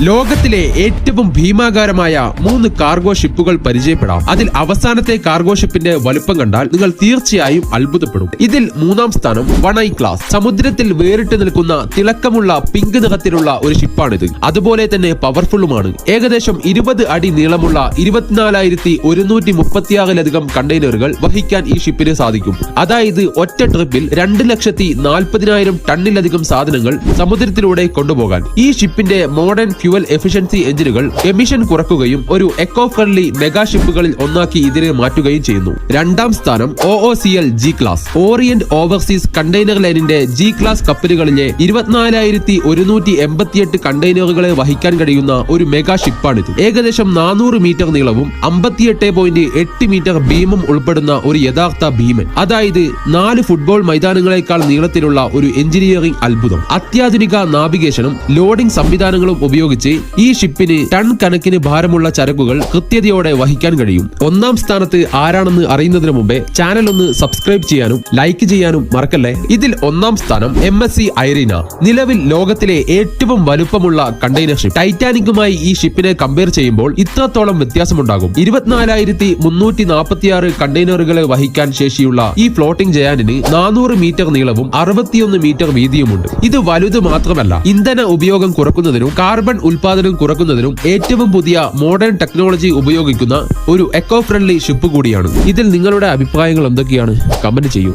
ലോകത്തിലെ ഏറ്റവും ഭീമാകാരമായ 3 കാർഗോ ഷിപ്പുകൾ പരിചയപ്പെടാം. അതിൽ അവസാനത്തെ കാർഗോ ഷിപ്പിന്റെ വലുപ്പം കണ്ടാൽ നിങ്ങൾ തീർച്ചയായും അത്ഭുതപ്പെടും. ഇതിൽ 3-ാം സ്ഥാനം വണൈ ക്ലാസ്. സമുദ്രത്തിൽ വേറിട്ട് നിൽക്കുന്ന തിളക്കമുള്ള പിങ്ക് നിറത്തിലുള്ള ഒരു ഷിപ്പാണിത്. അതുപോലെ തന്നെ പവർഫുള്ളുമാണ്. ഏകദേശം 20 അടി നീളമുള്ള 24,136 കണ്ടെയ്നറുകൾ വഹിക്കാൻ ഈ ഷിപ്പിന് സാധിക്കും. അതായത് ഒറ്റ ട്രിപ്പിൽ 2,40,000 ടണ്ണിലധികം സാധനങ്ങൾ സമുദ്രത്തിലൂടെ കൊണ്ടുപോകാൻ. ഈ ഷിപ്പിന്റെ മോഡേൺ ഫ്യൂവൽ എഫിഷ്യൻസി എഞ്ചിനുകൾ എമിഷൻ കുറക്കുകയും ഒരു എക്കോ ഫ്രണ്ട്ലി മെഗാ ഷിപ്പുകളിൽ ഒന്നാക്കി ഇതിനെ മാറ്റുകയും ചെയ്യുന്നു. 2-ാം സ്ഥാനം OOCL G class. Orient overseas container ലൈനിന്റെ G ക്ലാസ് കപ്പലുകളിലെ 24,188 കണ്ടെയ്നറുകളെ വഹിക്കാൻ കഴിയുന്ന ഒരു മെഗാ ഷിപ്പാണിത്. ഏകദേശം 400 മീറ്റർ നീളവും 58.8 മീറ്റർ ബീമും ഉൾപ്പെടുന്ന ഒരു യഥാർത്ഥ ഭീമൻ. അതായത് 4 ഫുട്ബോൾ മൈതാനങ്ങളെക്കാൾ നീളത്തിലുള്ള ഒരു എഞ്ചിനീയറിംഗ് അത്ഭുതം. അത്യാധുനിക നാവിഗേഷനും ലോഡിംഗ് സംവിധാനങ്ങളും ഉപയോഗിച്ച് ഈ ഷിപ്പിന് ടൺ കണക്കിന് ഭാരമുള്ള ചരക്കുകൾ കൃത്യതയോടെ വഹിക്കാൻ കഴിയും. 1-ാം സ്ഥാനത്ത് ആരാണെന്ന് അറിയുന്നതിന് മുമ്പേ ചാനൽ ഒന്ന് സബ്സ്ക്രൈബ് ചെയ്യാനും ലൈക്ക് ചെയ്യാനും മറക്കല്ലേ. ഇതിൽ 1-ാം സ്ഥാനം MSC ഐറീന. നിലവിൽ ലോകത്തിലെ ഏറ്റവും വലുപ്പമുള്ള കണ്ടെയ്നർ ഷിപ്പ്. ടൈറ്റാനിക്കുമായി ഈ ഷിപ്പിനെ കമ്പയർ ചെയ്യുമ്പോൾ ഇത്രത്തോളം വ്യത്യാസമുണ്ടാകും. 24,346 കണ്ടെയ്നറുകളെ വഹിക്കാൻ ശേഷിയുള്ള ഈ ഫ്ലോട്ടിംഗ് ജയാന്റിന് 400 മീറ്റർ നീളവും 61 മീറ്റർ വീതിയുമുണ്ട്. ഇത് വലുത് മാത്രമല്ല, ഇന്ധന ഉപയോഗം കുറക്കുന്നതിനും കാർബൺ ഉൽപാദനം കുറക്കുന്നതിനും ഏറ്റവും പുതിയ മോഡേൺ ടെക്നോളജി ഉപയോഗിക്കുന്ന ഒരു എക്കോ ഫ്രണ്ട്ലി ഷിപ്പ് കൂടിയാണ്. ഇതിൽ നിങ്ങളുടെ അഭിപ്രായങ്ങൾ എന്തൊക്കെയാണ്? കമന്റ് ചെയ്യൂ.